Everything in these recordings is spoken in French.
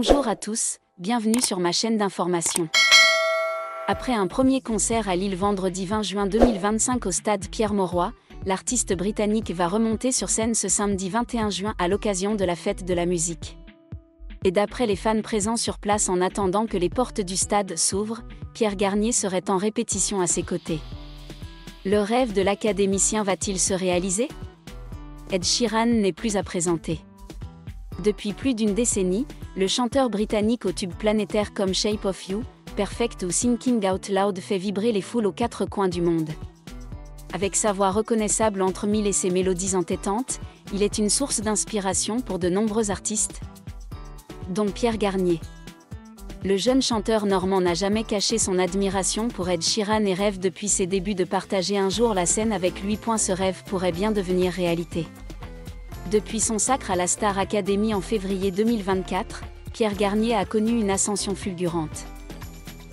Bonjour à tous, bienvenue sur ma chaîne d'information. Après un premier concert à Lille vendredi 20 juin 2025 au stade Pierre-Mauroy, l'artiste britannique va remonter sur scène ce samedi 21 juin à l'occasion de la fête de la musique. Et d'après les fans présents sur place en attendant que les portes du stade s'ouvrent, Pierre Garnier serait en répétition à ses côtés. Le rêve de l'académicien va-t-il se réaliser ? Ed Sheeran n'est plus à présenter. Depuis plus d'une décennie, le chanteur britannique aux tubes planétaires comme Shape of You, Perfect ou Thinking Out Loud fait vibrer les foules aux quatre coins du monde. Avec sa voix reconnaissable entre mille et ses mélodies entêtantes, il est une source d'inspiration pour de nombreux artistes, dont Pierre Garnier. Le jeune chanteur normand n'a jamais caché son admiration pour Ed Sheeran et rêve depuis ses débuts de partager un jour la scène avec lui. Ce rêve pourrait bien devenir réalité. Depuis son sacre à la Star Academy en février 2024, Pierre Garnier a connu une ascension fulgurante.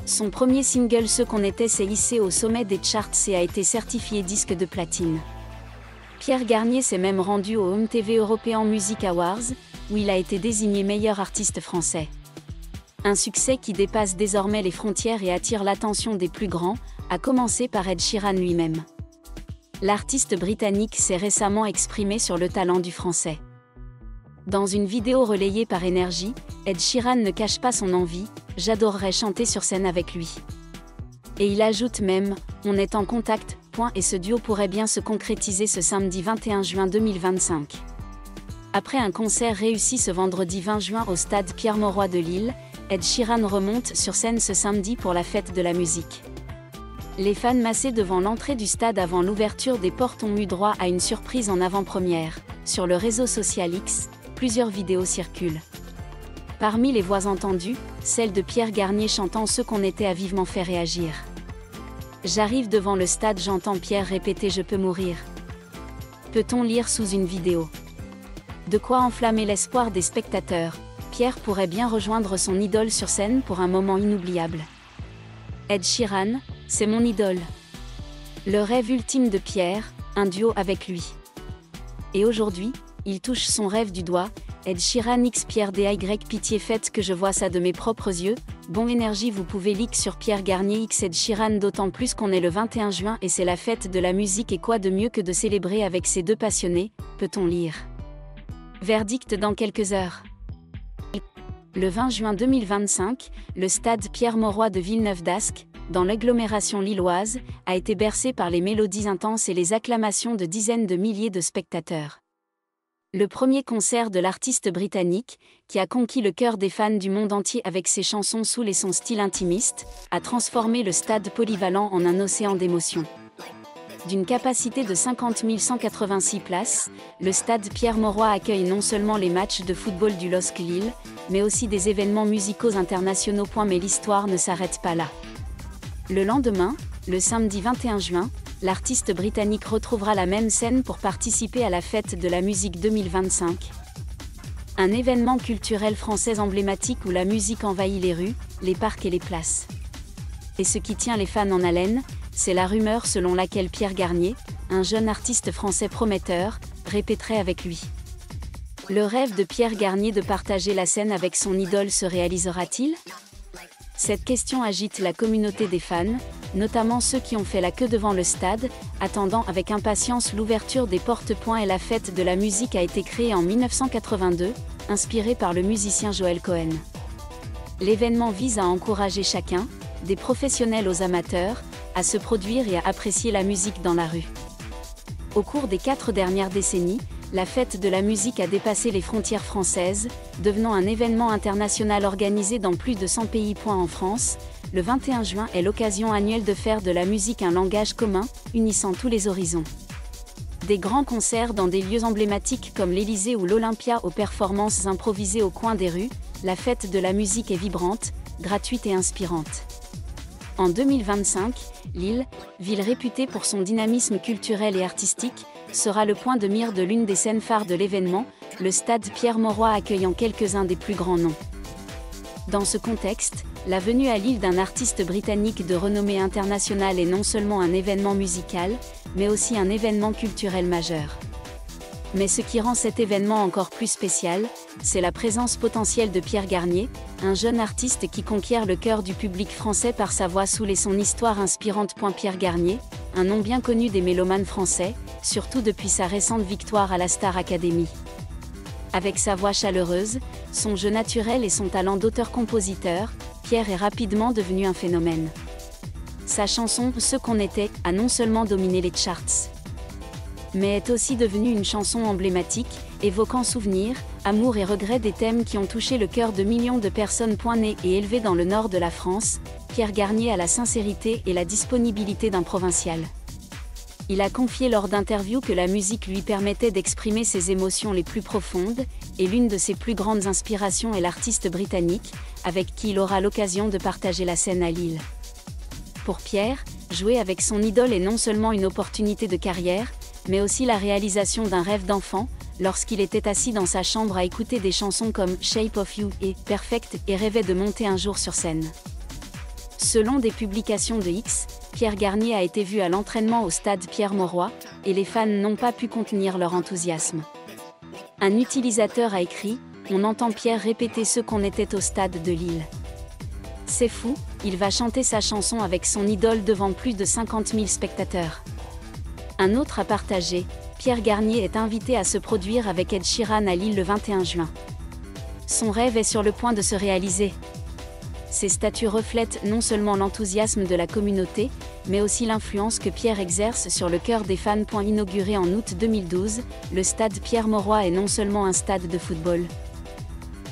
Son premier single Ce qu'on était s'est hissé au sommet des charts et a été certifié disque de platine. Pierre Garnier s'est même rendu au MTV European Music Awards, où il a été désigné meilleur artiste français. Un succès qui dépasse désormais les frontières et attire l'attention des plus grands, à commencer par Ed Sheeran lui-même. L'artiste britannique s'est récemment exprimé sur le talent du français. Dans une vidéo relayée par Énergie, Ed Sheeran ne cache pas son envie « J'adorerais chanter sur scène avec lui ». Et il ajoute même « On est en contact, et ce duo pourrait bien se concrétiser ce samedi 21 juin 2025 ». Après un concert réussi ce vendredi 20 juin au stade Pierre-Mauroy de Lille, Ed Sheeran remonte sur scène ce samedi pour la fête de la musique. Les fans massés devant l'entrée du stade avant l'ouverture des portes ont eu droit à une surprise en avant-première. Sur le réseau social X, plusieurs vidéos circulent. Parmi les voix entendues, celle de Pierre Garnier chantant Ce qu'on était a vivement fait réagir. J'arrive devant le stade, j'entends Pierre répéter Je peux mourir. Peut-on lire sous une vidéo? De quoi enflammer l'espoir des spectateurs. Pierre pourrait bien rejoindre son idole sur scène pour un moment inoubliable. Ed Sheeran, c'est mon idole. Le rêve ultime de Pierre, un duo avec lui. Et aujourd'hui, il touche son rêve du doigt. Ed Sheeran x Pierre DY pitié faites que je vois ça de mes propres yeux. Bon énergie vous pouvez leak sur Pierre Garnier x Ed Sheeran d'autant plus qu'on est le 21 juin et c'est la fête de la musique et quoi de mieux que de célébrer avec ces deux passionnés, peut-on lire. Verdict dans quelques heures. Le 20 juin 2025, le stade Pierre-Mauroy de Villeneuve-d'Ascq, dans l'agglomération lilloise, a été bercé par les mélodies intenses et les acclamations de dizaines de milliers de spectateurs. Le premier concert de l'artiste britannique, qui a conquis le cœur des fans du monde entier avec ses chansons soul et son style intimiste, a transformé le stade polyvalent en un océan d'émotions. D'une capacité de 50 186 places, le stade Pierre-Mauroy accueille non seulement les matchs de football du LOSC Lille, mais aussi des événements musicaux internationaux. Mais l'histoire ne s'arrête pas là. Le lendemain, le samedi 21 juin, l'artiste britannique retrouvera la même scène pour participer à la fête de la musique 2025. Un événement culturel français emblématique où la musique envahit les rues, les parcs et les places. Et ce qui tient les fans en haleine, c'est la rumeur selon laquelle Pierre Garnier, un jeune artiste français prometteur, répéterait avec lui. Le rêve de Pierre Garnier de partager la scène avec son idole se réalisera-t-il ? Cette question agite la communauté des fans, notamment ceux qui ont fait la queue devant le stade, attendant avec impatience l'ouverture des portes. Et la fête de la musique a été créée en 1982, inspirée par le musicien Joel Cohen. L'événement vise à encourager chacun, des professionnels aux amateurs, à se produire et à apprécier la musique dans la rue. Au cours des 4 dernières décennies, la fête de la musique a dépassé les frontières françaises, devenant un événement international organisé dans plus de 100 pays. En France, le 21 juin est l'occasion annuelle de faire de la musique un langage commun, unissant tous les horizons. Des grands concerts dans des lieux emblématiques comme l'Élysée ou l'Olympia aux performances improvisées au coin des rues, la fête de la musique est vibrante, gratuite et inspirante. En 2025, Lille, ville réputée pour son dynamisme culturel et artistique, sera le point de mire de l'une des scènes phares de l'événement, le stade Pierre-Mauroy accueillant quelques-uns des plus grands noms. Dans ce contexte, la venue à Lille d'un artiste britannique de renommée internationale est non seulement un événement musical, mais aussi un événement culturel majeur. Mais ce qui rend cet événement encore plus spécial, c'est la présence potentielle de Pierre Garnier, un jeune artiste qui conquiert le cœur du public français par sa voix soul et son histoire inspirante. Pierre Garnier, un nom bien connu des mélomanes français, surtout depuis sa récente victoire à la Star Academy. Avec sa voix chaleureuse, son jeu naturel et son talent d'auteur-compositeur, Pierre est rapidement devenu un phénomène. Sa chanson « Ce qu'on était » a non seulement dominé les charts, mais est aussi devenue une chanson emblématique, évoquant souvenirs, amour et regrets, des thèmes qui ont touché le cœur de millions de personnes. Né et élevé dans le nord de la France, Pierre Garnier a la sincérité et la disponibilité d'un provincial. Il a confié lors d'interviews que la musique lui permettait d'exprimer ses émotions les plus profondes, et l'une de ses plus grandes inspirations est l'artiste britannique, avec qui il aura l'occasion de partager la scène à Lille. Pour Pierre, jouer avec son idole est non seulement une opportunité de carrière, mais aussi la réalisation d'un rêve d'enfant, lorsqu'il était assis dans sa chambre à écouter des chansons comme Shape of You et Perfect et rêvait de monter un jour sur scène. Selon des publications de X, Pierre Garnier a été vu à l'entraînement au stade Pierre-Mauroy, et les fans n'ont pas pu contenir leur enthousiasme. Un utilisateur a écrit « On entend Pierre répéter ce qu'on était au stade de Lille. C'est fou, il va chanter sa chanson avec son idole devant plus de 50 000 spectateurs. » Un autre a partagé « Pierre Garnier est invité à se produire avec Ed Sheeran à Lille le 21 juin. Son rêve est sur le point de se réaliser. » Ces statuts reflètent non seulement l'enthousiasme de la communauté, mais aussi l'influence que Pierre exerce sur le cœur des fans. Inauguré en août 2012, le stade Pierre-Mauroy est non seulement un stade de football,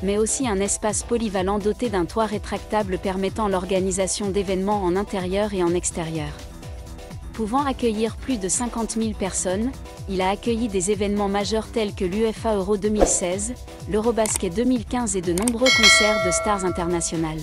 mais aussi un espace polyvalent doté d'un toit rétractable permettant l'organisation d'événements en intérieur et en extérieur. Pouvant accueillir plus de 50 000 personnes, il a accueilli des événements majeurs tels que l'UEFA Euro 2016, l'Eurobasket 2015 et de nombreux concerts de stars internationales.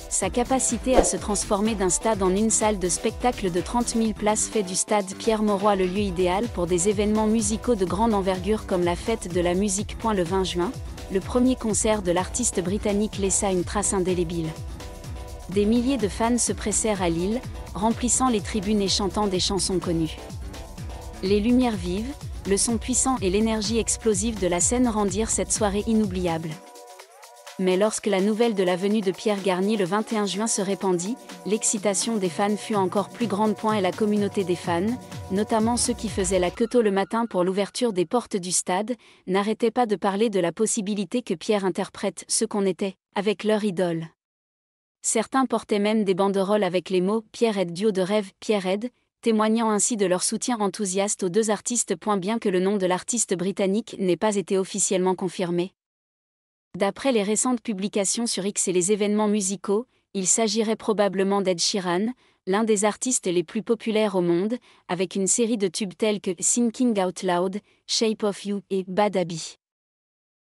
Sa capacité à se transformer d'un stade en une salle de spectacle de 30 000 places fait du stade Pierre-Mauroy le lieu idéal pour des événements musicaux de grande envergure comme la Fête de la musique. Le 20 juin, le premier concert de l'artiste britannique laissa une trace indélébile. Des milliers de fans se pressèrent à Lille, remplissant les tribunes et chantant des chansons connues. Les lumières vives, le son puissant et l'énergie explosive de la scène rendirent cette soirée inoubliable. Mais lorsque la nouvelle de la venue de Pierre Garnier le 21 juin se répandit, l'excitation des fans fut encore plus grande. Et la communauté des fans, notamment ceux qui faisaient la queue tôt le matin pour l'ouverture des portes du stade, n'arrêtaient pas de parler de la possibilité que Pierre interprète ce qu'on était, avec leur idole. Certains portaient même des banderoles avec les mots « Pierre Ed duo de rêve, Pierre Ed », témoignant ainsi de leur soutien enthousiaste aux deux artistes. Bien que le nom de l'artiste britannique n'ait pas été officiellement confirmé. D'après les récentes publications sur X et les événements musicaux, il s'agirait probablement d'Ed Sheeran, l'un des artistes les plus populaires au monde, avec une série de tubes tels que Thinking Out Loud, Shape of You et Bad Habit.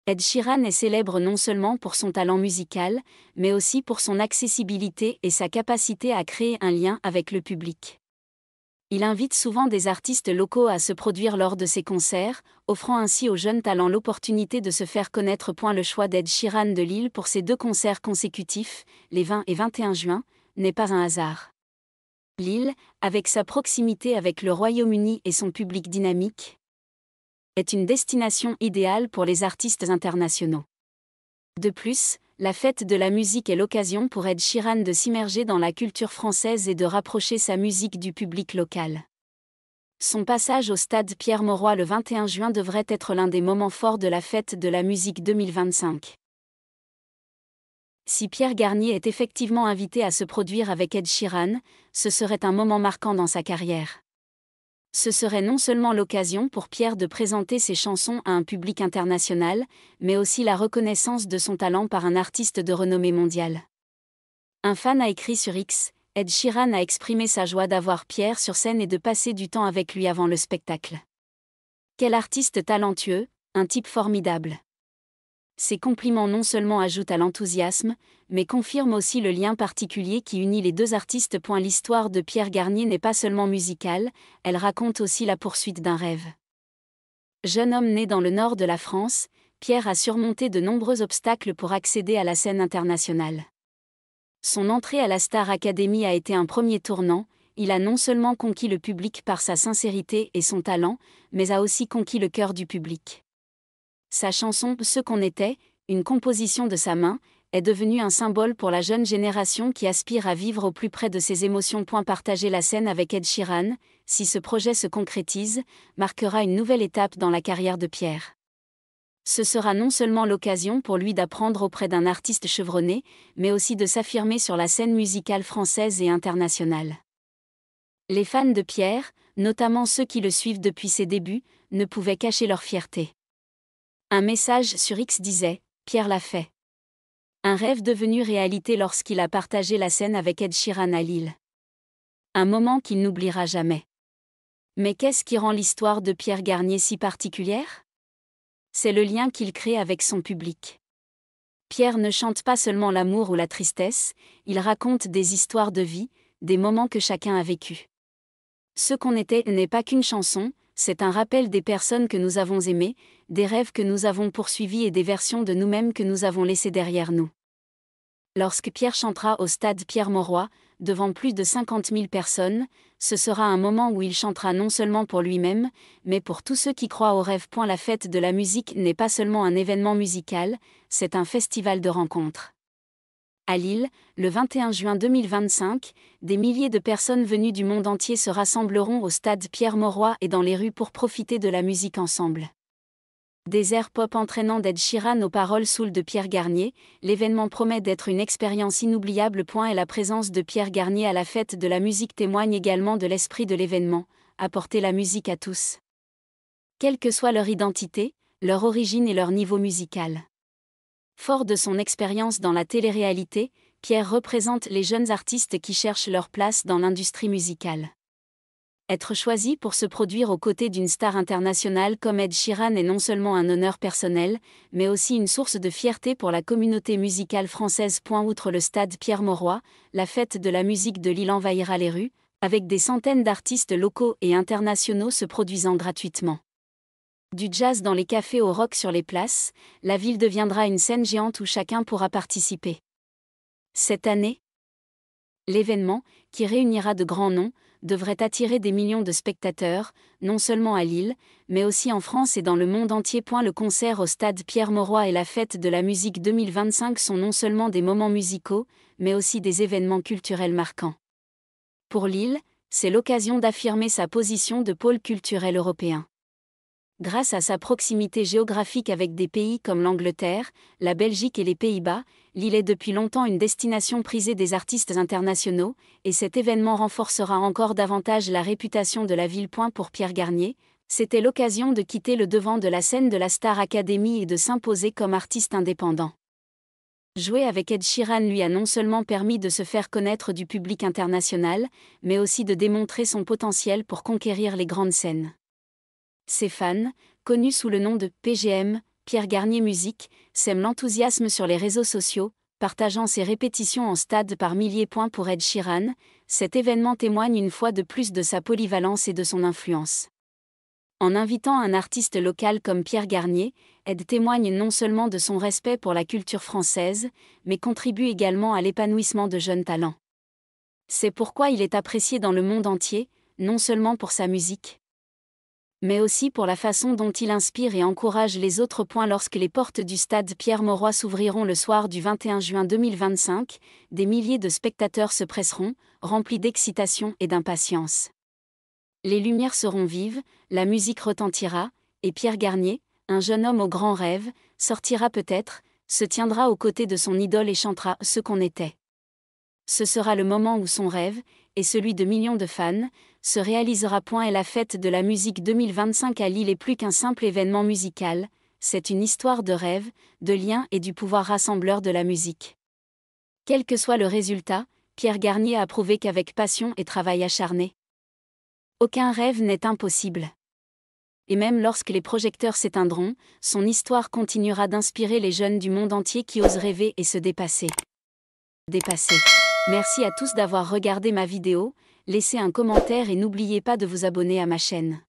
Ed Sheeran est célèbre non seulement pour son talent musical, mais aussi pour son accessibilité et sa capacité à créer un lien avec le public. Il invite souvent des artistes locaux à se produire lors de ses concerts, offrant ainsi aux jeunes talents l'opportunité de se faire connaître. Le choix d'Ed Sheeran de Lille pour ses deux concerts consécutifs, les 20 et 21 juin, n'est pas un hasard. Lille, avec sa proximité avec le Royaume-Uni et son public dynamique, est une destination idéale pour les artistes internationaux. De plus, la fête de la musique est l'occasion pour Ed Sheeran de s'immerger dans la culture française et de rapprocher sa musique du public local. Son passage au stade Pierre-Mauroy le 21 juin devrait être l'un des moments forts de la fête de la musique 2025. Si Pierre Garnier est effectivement invité à se produire avec Ed Sheeran, ce serait un moment marquant dans sa carrière. Ce serait non seulement l'occasion pour Pierre de présenter ses chansons à un public international, mais aussi la reconnaissance de son talent par un artiste de renommée mondiale. Un fan a écrit sur X, Ed Sheeran a exprimé sa joie d'avoir Pierre sur scène et de passer du temps avec lui avant le spectacle. Quel artiste talentueux, un type formidable. Ces compliments non seulement ajoutent à l'enthousiasme, mais confirment aussi le lien particulier qui unit les deux artistes. L'histoire de Pierre Garnier n'est pas seulement musicale, elle raconte aussi la poursuite d'un rêve. Jeune homme né dans le nord de la France, Pierre a surmonté de nombreux obstacles pour accéder à la scène internationale. Son entrée à la Star Academy a été un premier tournant, il a non seulement conquis le public par sa sincérité et son talent, mais a aussi conquis le cœur du public. Sa chanson « Ce qu'on était », une composition de sa main, est devenue un symbole pour la jeune génération qui aspire à vivre au plus près de ses émotions. Partager la scène avec Ed Sheeran, si ce projet se concrétise, marquera une nouvelle étape dans la carrière de Pierre. Ce sera non seulement l'occasion pour lui d'apprendre auprès d'un artiste chevronné, mais aussi de s'affirmer sur la scène musicale française et internationale. Les fans de Pierre, notamment ceux qui le suivent depuis ses débuts, ne pouvaient cacher leur fierté. Un message sur X disait « Pierre l'a fait ». Un rêve devenu réalité lorsqu'il a partagé la scène avec Ed Sheeran à Lille. Un moment qu'il n'oubliera jamais. Mais qu'est-ce qui rend l'histoire de Pierre Garnier si particulière ? C'est le lien qu'il crée avec son public. Pierre ne chante pas seulement l'amour ou la tristesse, il raconte des histoires de vie, des moments que chacun a vécus. Ce qu'on était n'est pas qu'une chanson, c'est un rappel des personnes que nous avons aimées, des rêves que nous avons poursuivis et des versions de nous-mêmes que nous avons laissées derrière nous. Lorsque Pierre chantera au stade Pierre-Mauroy, devant plus de 50 000 personnes, ce sera un moment où il chantera non seulement pour lui-même, mais pour tous ceux qui croient au rêve. La fête de la musique n'est pas seulement un événement musical, c'est un festival de rencontres. À Lille, le 21 juin 2025, des milliers de personnes venues du monde entier se rassembleront au stade Pierre-Mauroy et dans les rues pour profiter de la musique ensemble. Des airs pop entraînants d'Ed Sheeran aux paroles soul de Pierre Garnier, l'événement promet d'être une expérience inoubliable. Et la présence de Pierre Garnier à la fête de la musique témoigne également de l'esprit de l'événement, apporter la musique à tous. Quelle que soit leur identité, leur origine et leur niveau musical. Fort de son expérience dans la télé-réalité, Pierre représente les jeunes artistes qui cherchent leur place dans l'industrie musicale. Être choisi pour se produire aux côtés d'une star internationale comme Ed Sheeran est non seulement un honneur personnel, mais aussi une source de fierté pour la communauté musicale française. Outre le stade Pierre-Mauroy, la fête de la musique de Lille envahira les rues, avec des centaines d'artistes locaux et internationaux se produisant gratuitement. Du jazz dans les cafés au rock sur les places, la ville deviendra une scène géante où chacun pourra participer. Cette année, l'événement, qui réunira de grands noms, devrait attirer des millions de spectateurs, non seulement à Lille, mais aussi en France et dans le monde entier. Le concert au stade Pierre-Mauroy et la fête de la musique 2025 sont non seulement des moments musicaux, mais aussi des événements culturels marquants. Pour Lille, c'est l'occasion d'affirmer sa position de pôle culturel européen. Grâce à sa proximité géographique avec des pays comme l'Angleterre, la Belgique et les Pays-Bas, Lille est depuis longtemps une destination prisée des artistes internationaux, et cet événement renforcera encore davantage la réputation de la ville. Pour Pierre Garnier, c'était l'occasion de quitter le devant de la scène de la Star Academy et de s'imposer comme artiste indépendant. Jouer avec Ed Sheeran lui a non seulement permis de se faire connaître du public international, mais aussi de démontrer son potentiel pour conquérir les grandes scènes. Ses fans, connus sous le nom de PGM, Pierre Garnier Musique, sèment l'enthousiasme sur les réseaux sociaux, partageant ses répétitions en stade par milliers. Pour Ed Sheeran, cet événement témoigne une fois de plus de sa polyvalence et de son influence. En invitant un artiste local comme Pierre Garnier, Ed témoigne non seulement de son respect pour la culture française, mais contribue également à l'épanouissement de jeunes talents. C'est pourquoi il est apprécié dans le monde entier, non seulement pour sa musique, mais aussi pour la façon dont il inspire et encourage les autres. Lorsque les portes du stade Pierre-Mauroy s'ouvriront le soir du 21 juin 2025, des milliers de spectateurs se presseront, remplis d'excitation et d'impatience. Les lumières seront vives, la musique retentira, et Pierre Garnier, un jeune homme aux grands rêves, sortira peut-être, se tiendra aux côtés de son idole et chantera « Ce qu'on était ». Ce sera le moment où son rêve, et celui de millions de fans, se réalisera. Et la fête de la musique 2025 à Lille est plus qu'un simple événement musical, c'est une histoire de rêve, de lien et du pouvoir rassembleur de la musique. Quel que soit le résultat, Pierre Garnier a prouvé qu'avec passion et travail acharné, aucun rêve n'est impossible. Et même lorsque les projecteurs s'éteindront, son histoire continuera d'inspirer les jeunes du monde entier qui osent rêver et se dépasser. Merci à tous d'avoir regardé ma vidéo, laissez un commentaire et n'oubliez pas de vous abonner à ma chaîne.